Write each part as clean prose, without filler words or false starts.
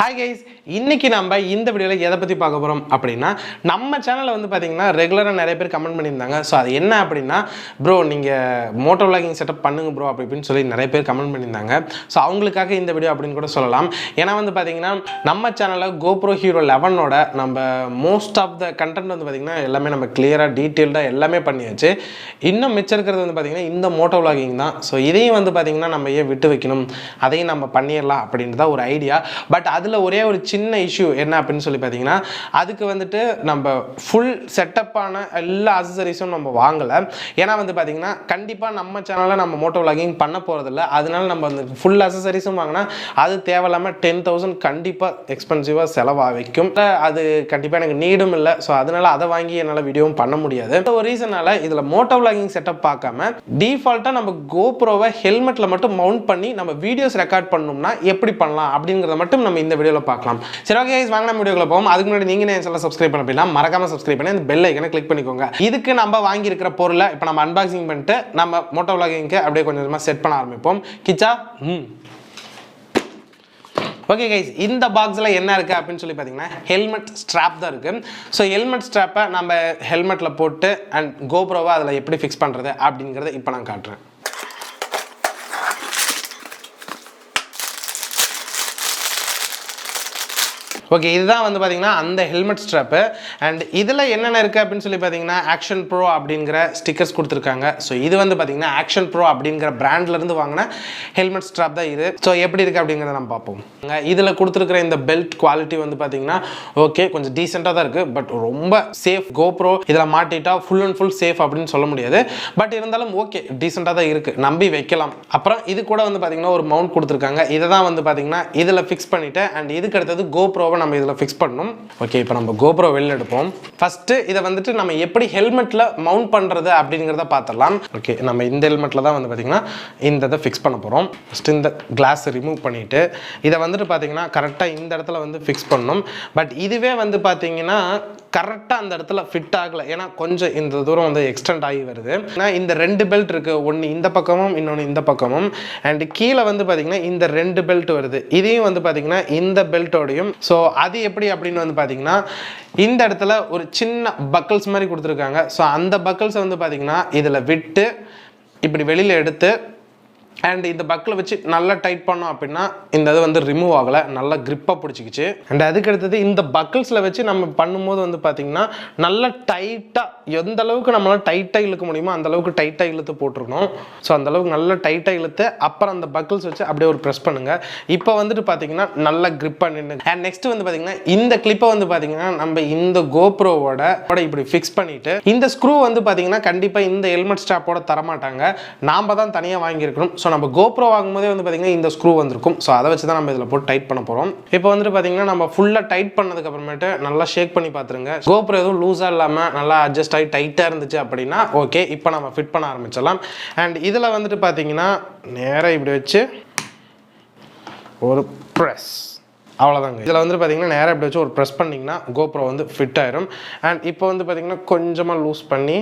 Hi guys, இன்னைக்கு நம்ம இந்த வீடியோவில் எதை பற்றி பார்க்க போகிறோம் அப்படின்னா, நம்ம சேனலில் வந்து பார்த்தீங்கன்னா ரெகுலராக நிறைய பேர் கமெண்ட் பண்ணியிருந்தாங்க. ஸோ அது என்ன அப்படின்னா, ப்ரோ நீங்கள் மோட்டோ விளாகிங் செட்டப் பண்ணுங்க ப்ரோ அப்படி இப்படின்னு சொல்லி நிறைய பேர் கமெண்ட் பண்ணியிருந்தாங்க. ஸோ அவங்களுக்காக இந்த வீடியோ அப்படின்னு கூட சொல்லலாம். ஏன்னா வந்து பார்த்தீங்கன்னா நம்ம சேனலில் GoPro Hero 11ஓட நம்ம மோஸ்ட் ஆஃப் த கண்டென்ட் வந்து பார்த்தீங்கன்னா எல்லாமே நம்ம கிளியராக டீட்டெயில்டாக எல்லாமே பண்ணியாச்சு. இன்னும் மிச்சம் இருக்கிறது வந்து பார்த்தீங்கன்னா இந்த மோட்டோ விளாகிங் தான். ஸோ இதையும் வந்து பார்த்தீங்கன்னா நம்ம ஏன் விட்டு வைக்கணும், அதையும் நம்ம பண்ணிடலாம் அப்படின்றத ஒரு ஐடியா. பட் அதில் ஒரே ஒரு சின்ன இஷ்யூ என்ன அப்படின்னு சொல்லி பார்த்தீங்கன்னா, அதுக்கு வந்துட்டு நம்ம ஃபுல் செட்டப்பான எல்லா அக்சசரிஸும் நம்ம வாங்கலை. ஏன்னா வந்து பார்த்தீங்கன்னா கண்டிப்பாக நம்ம சேனலில் நம்ம மோட்டோ விளாகிங் பண்ண போகிறதில்ல. அதனால நம்ம வந்து ஃபுல் அக்சசரிஸும் வாங்கினா அது தேவையில்லாமல் 10,000 கண்டிப்பாக எக்ஸ்பென்சிவாக செலவாக வைக்கும். அது கண்டிப்பாக எனக்கு நீடும் இல்லை. ஸோ அதனால அதை வாங்கி என்னால் வீடியோவும் பண்ண முடியாது. ஒரு ரீசனால் இதில் மோட்டோ விளாகிங் செட்டப் பார்க்காம டிஃபால்ட்டாக நம்ம கோப்ரோவை ஹெல்மெட்டில் மட்டும் மவுண்ட் பண்ணி நம்ம வீடியோஸ் ரெக்கார்ட் பண்ணோம்னா எப்படி பண்ணலாம் அப்படிங்கிறத மட்டும் நம்ம இந்த வீடியோவில் பார்க்கலாம். சரி, ஓகே கைஸ், வாங்க நம்ம வீடியோக்குள்ள போவோம். அதுக்கு முன்னாடி நீங்க என் சேனலை சப்ஸ்கிரைப் பண்ண அப்படின்னா மறக்காம சப்ஸ்கிரைப் பண்ணி அந்த பெல் ஐக்கனை கிளிக் பண்ணிக்கோங்க. இதுக்கு நம்ம வாங்கி இருக்கிற பொருளை இப்போ நம்ம அன்பாக்சிங் பண்ணிட்டு நம்ம மோட்டோ விளாகிங்க்கு அப்படியே கொஞ்சம் கொஞ்சமாக செட் பண்ண ஆரம்பிப்போம். கிச்சா ஓகே கைஸ், இந்த பாக்ஸில் என்ன இருக்குது அப்படின்னு சொல்லி பார்த்தீங்கன்னா ஹெல்மெட் ஸ்ட்ராப் தான் இருக்குது. ஸோ ஹெல்மெட் ஸ்ட்ராப்பை நம்ம ஹெல்மெட்டில் போட்டு அண்ட் கோப்ரோவை அதில் எப்படி ஃபிக்ஸ் பண்ணுறது அப்படிங்கிறத இப்போ நான் காட்டுறேன். ஓகே, இதுதான் வந்து பார்த்தீங்கன்னா அந்த ஹெல்மெட் ஸ்ட்ராப்பு. அண்ட் இதில் என்னென்ன இருக்குது அப்படின்னு சொல்லி பார்த்தீங்கன்னா ஆக்ஷன் ப்ரோ அப்படிங்கிற ஸ்டிக்கர்ஸ் கொடுத்துருக்காங்க. ஸோ இது வந்து பார்த்தீங்கன்னா ஆக்ஷன் ப்ரோ அப்படிங்கிற பிராண்ட்லேருந்து வாங்கின ஹெல்மெட் ஸ்ட்ராப் தான் இது. ஸோ எப்படி இருக்குது அப்படிங்கிறத நம்ம பார்ப்போம். இதில் கொடுத்துருக்கிற இந்த பெல்ட் குவாலிட்டி வந்து பார்த்தீங்கன்னா ஓகே, கொஞ்சம் டீசெண்டாக தான் இருக்குது. பட் ரொம்ப சேஃப். கோப்ரோ இதில் மாட்டிட்டா ஃபுல் அண்ட் ஃபுல் சேஃப் அப்படின்னு சொல்ல முடியாது. பட் இருந்தாலும் ஓகே, டீசெண்டாக தான் இருக்குது, நம்பி வைக்கலாம். அப்புறம் இது கூட வந்து பார்த்தீங்கன்னா ஒரு மவுண்ட் கொடுத்துருக்காங்க. இதை தான் வந்து பார்த்தீங்கன்னா இதில் ஃபிக்ஸ் பண்ணிவிட்டு அண்ட் இதுக்கு அடுத்தது கோப்ரோவை நம்ம இதில் ஃபிக்ஸ் பண்ணணும். ஓகே, இப்போ நம்ம கோப்ரோ வெளில எடுப்போம். ஃபர்ஸ்ட் இதை வந்துட்டு நம்ம எப்படி ஹெல்மெட்டில் மவுண்ட் பண்ணுறது அப்படிங்கிறத பார்த்துடலாம். ஓகே, நம்ம இந்த ஹெல்மெட்டில் தான் வந்து பார்த்தீங்கன்னா இந்த இதை ஃபிக்ஸ் பண்ண போகிறோம். ஃபஸ்ட்டு இந்த கிளாஸ் ரிமூவ் பண்ணிவிட்டு இதை வந்துட்டு பார்த்தீங்கன்னா கரெக்டாக இந்த இடத்துல வந்து ஃபிக்ஸ் பண்ணணும். பட் இதுவே வந்து பார்த்தீங்கன்னா கரெக்டாக அந்த இடத்துல ஃபிட் ஆகலை. ஏன்னா கொஞ்சம் இந்த தூரம் வந்து எக்ஸ்டெண்ட் ஆகி வருது. ஏன்னா இந்த ரெண்டு பெல்ட் இருக்குது, ஒன்று இந்த பக்கமும் இன்னொன்று இந்த பக்கமும். அண்ட் கீழே வந்து பார்த்தீங்கன்னா இந்த ரெண்டு பெல்ட் வருது. இதையும் வந்து பார்த்தீங்கன்னா இந்த பெல்ட்டோடையும். ஸோ அது எப்படி அப்படின்னு வந்து பார்த்தீங்கன்னா இந்த இடத்துல ஒரு சின்ன பக்கல்ஸ் மாதிரி கொடுத்துருக்காங்க. ஸோ அந்த பக்கல்ஸை வந்து பார்த்தீங்கன்னா இதில் விட்டு இப்படி வெளியில் எடுத்து அண்ட் இந்த பக்கில் வச்சு நல்லா டைட் பண்ணோம் அப்படின்னா இந்த இது வந்து ரிமூவ் ஆகலை, நல்லா கிரிப்பாக பிடிச்சிக்கிச்சு. அண்ட் அதுக்கு அடுத்தது இந்த பக்கிள்ஸில் வச்சு நம்ம பண்ணும்போது வந்து பார்த்திங்கன்னா நல்லா டைட்டாக எந்த அளவுக்கு நம்மளால் டைட்டாக இழுக்க முடியுமோ அந்த அளவுக்கு டைட்டாக இழுத்து போட்டிருக்கணும். ஸோ அந்த அளவுக்கு நல்லா டைட்டாக இழுத்து அப்புறம் அந்த பக்கிள்ஸ் வச்சு அப்படியே ஒரு ப்ரெஸ் பண்ணுங்கள். இப்போ வந்துட்டு பார்த்தீங்கன்னா நல்லா கிரிப்பாக நின்று. அண்ட் நெக்ஸ்ட் வந்து பார்த்தீங்கன்னா இந்த கிளிப்பை வந்து பார்த்தீங்கன்னா நம்ம இந்த கோப்ரோவோட இப்படி ஃபிக்ஸ் பண்ணிவிட்டு இந்த ஸ்க்ரூ வந்து பார்த்தீங்கன்னா கண்டிப்பாக இந்த ஹெல்மெட் ஸ்ட்ராப்போட தரமாட்டாங்க, நாம் தான் தனியாக வாங்கியிருக்கணும். ஸோ நம்ம கோப்ரோ வாங்கும்போதே வந்து பார்த்தீங்கன்னா இந்த ஸ்க்ரூ வந்திருக்கும். ஸோ அதை வச்சு தான் நம்ம இதில் போட்டு டைட் பண்ண போகிறோம். இப்போ வந்துட்டு பார்த்தீங்கன்னா நம்ம ஃபுல்லாக டைட் பண்ணதுக்கு அப்புறமேட்டு நல்லா ஷேக் பண்ணி பார்த்துருங்க. கோப்ரோ எதுவும் லூஸாக இல்லாமல் நல்லா அட்ஜஸ்ட் ஆகி டைட்டாக இருந்துச்சு அப்படின்னா ஓகே, இப்போ நம்ம ஃபிட் பண்ண ஆரம்பிச்சிடலாம். அண்ட் இதில் வந்துட்டு பார்த்தீங்கன்னா நேராக இப்படி வச்சு ஒரு ப்ரெஸ், அவ்வளோதாங்க. இதில் வந்து பார்த்தீங்கன்னா நேராக இப்படி வச்சு ஒரு ப்ரெஸ் பண்ணிங்கன்னா கோப்ரோ வந்து ஃபிட் ஆயிரும். அண்ட் இப்போ வந்து பார்த்தீங்கன்னா கொஞ்சமாக லூஸ் பண்ணி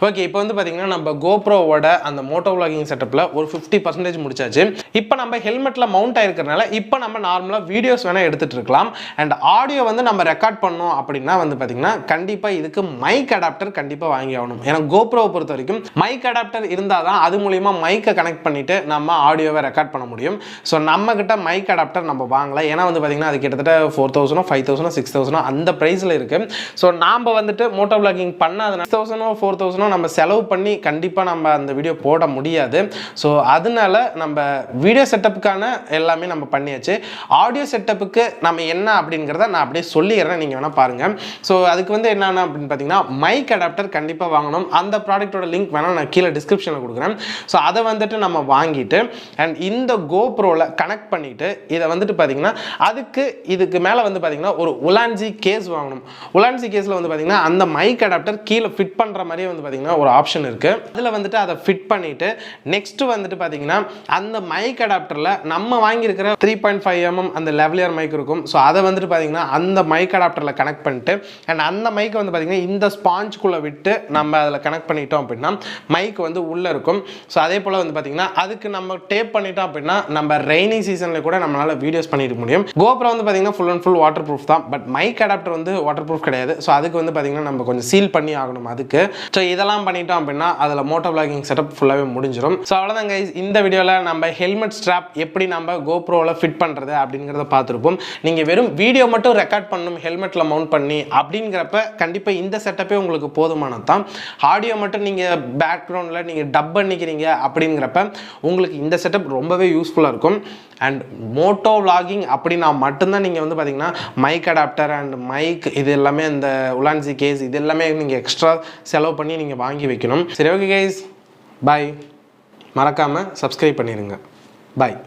ஓகே இப்போ வந்து பார்த்தீங்கன்னா நம்ம கோப்ரோவோட அந்த மோட்டோ விளாகிங் செட்டப்பில் ஒரு 50% முடிச்சாச்சு. இப்போ நம்ம ஹெல்மெட்டில் மவுண்ட் ஆகிருக்கிறனால இப்போ நம்ம நார்மலாக வீடியோஸ் வேணால் எடுத்துகிட்டு இருக்கலாம். அண்ட் ஆடியோ வந்து நம்ம ரெக்கார்ட் பண்ணோம் அப்படின்னா வந்து பார்த்தீங்கன்னா கண்டிப்பாக இதுக்கு மைக் அடாப்டர் கண்டிப்பாக வாங்கி ஆகணும். ஏன்னா கோப்ரோவை பொறுத்த வரைக்கும் மைக் அடாப்டர் இருந்தால் தான் அது மூலிமா மைக்கை கனெக்ட் பண்ணிவிட்டு நம்ம ஆடியோவை ரெக்கார்ட் பண்ண முடியும். ஸோ நம்மக்கிட்ட மைக் அடாப்டர் நம்ம வாங்கலை. ஏன்னா வந்து பார்த்தீங்கன்னா அது கிட்டத்தட்ட 4,000 5,000 6,000 அந்த ப்ரைஸில் இருக்குது. ஸோ நாம் வந்துட்டு மோட்டோ விளாகிங் பண்ணாதனால 6,000 4,000 நம்ம செலவு பண்ணி கண்டிப்பாக நம்ம அந்த வீடியோ போட முடியாது. ஸோ அதனால நம்ம வீடியோ செட்டப்புக்கான எல்லாமே நம்ம பண்ணியாச்சு. ஆடியோ செட்டப்புக்கு நம்ம என்ன அப்படிங்கிறத நான் அப்படியே சொல்லிடுறேன், நீங்கள் வேணால் பாருங்கள். ஸோ அதுக்கு வந்து என்னென்ன அப்படின்னு பார்த்தீங்கன்னா மைக் அடாப்டர் கண்டிப்பாக வாங்கணும். அந்த ப்ராடக்ட்டோட லிங்க் வேணால் நான் கீழே டிஸ்கிரிப்ஷனில் கொடுக்குறேன். ஸோ அதை வந்துட்டு நம்ம வாங்கிட்டு அண்ட் இந்த கோப்ரோவில் கனெக்ட் பண்ணிவிட்டு இதை வந்துட்டு பார்த்தீங்கன்னா இதுக்கு மேலே வந்து பார்த்தீங்கன்னா ஒரு உலான்சி கேஸ் வாங்கணும். உலான்சி கேஸில் வந்து பார்த்தீங்கன்னா அந்த மைக் அடாப்டர் கீழே ஃபிட் ஃபிட் பண்ணுற மாதிரியே வந்து பார்த்தீங்கன்னா ஒரு ஆப்ஷன் இருக்குது. அதில் வந்துட்டு அதை ஃபிட் பண்ணிவிட்டு நெக்ஸ்ட்டு வந்துட்டு பார்த்தீங்கன்னா அந்த மைக் அடாப்டரில் நம்ம வாங்கியிருக்கிற 3.5 mm அந்த லெவலியர் மைக் இருக்கும். ஸோ அதை வந்துட்டு பார்த்தீங்கன்னா அந்த மைக் அடாப்டரில் கனெக்ட் பண்ணிட்டு அண்ட் அந்த மைக்கை வந்து பார்த்தீங்கன்னா இந்த ஸ்பாஞ்சுக்குள்ளே விட்டு நம்ம அதில் கனெக்ட் பண்ணிட்டோம் அப்படின்னா மைக் வந்து உள்ளே இருக்கும். ஸோ அதே போல் வந்து பார்த்தீங்கன்னா அதுக்கு நம்ம டேப் பண்ணிட்டோம் அப்படின்னா நம்ம ரெய்னி சீசனில் கூட நம்மளால் வீடியோஸ் பண்ணிட்டு முடியும். கோப்ரோ வந்து பார்த்தீங்கன்னா full and full water proof தான். பட் மைக் அடாப்டர் வந்து வாட்டர் ப்ரூஃப் கிடையாது. ஸோ அதுக்கு வந்து பார்த்தீங்கன்னா நம்ம கொஞ்சம் சீல் பண்ணி ஆகணும் அதுக்கு. ஸோ இதெல்லாம் பண்ணிட்டோம் அப்படின்னா அதில் மோட்டோ விளாகிங் செட்டப் ஃபுல்லாகவே முடிஞ்சிடும். ஸோ அவ்வளோதான் கைஸ், இந்த வீடியோவில் நம்ம ஹெல்மெட் ஸ்ட்ராப் எப்படி நம்ம கோப்ரோவில் ஃபிட் பண்ணுறது அப்படிங்கிறத பார்த்துருப்போம். நீங்கள் வெறும் வீடியோ மட்டும் ரெக்கார்ட் பண்ணணும் ஹெல்மெட்டில் மவுண்ட் பண்ணி அப்படிங்கிறப்ப கண்டிப்பாக இந்த செட்டப்பே உங்களுக்கு போதுமானது தான். ஆடியோ மட்டும் நீங்கள் பேக்ரவுண்டில் நீங்கள் டப் பண்ணிக்கிறீங்க அப்படிங்கிறப்ப உங்களுக்கு இந்த செட்டப் ரொம்பவே யூஸ்ஃபுல்லாக இருக்கும். அண்ட் மோட்டோ விளாகிங் அப்படின்னா மட்டும்தான் நீங்கள் வந்து பார்த்தீங்கன்னா மைக் அடாப்டர் அண்ட் மைக் இது எல்லாமே அந்த உலான்சி கேஸ் இது எல்லாமே நீங்கள் எக்ஸ்ட்ரா செலவு பண்ணி நீங்கள் வாங்கி வைக்கணும். சரி, ஓகே கைஸ், பாய். மறக்காமல் சப்ஸ்கிரைப் பண்ணிடுங்க. பாய்.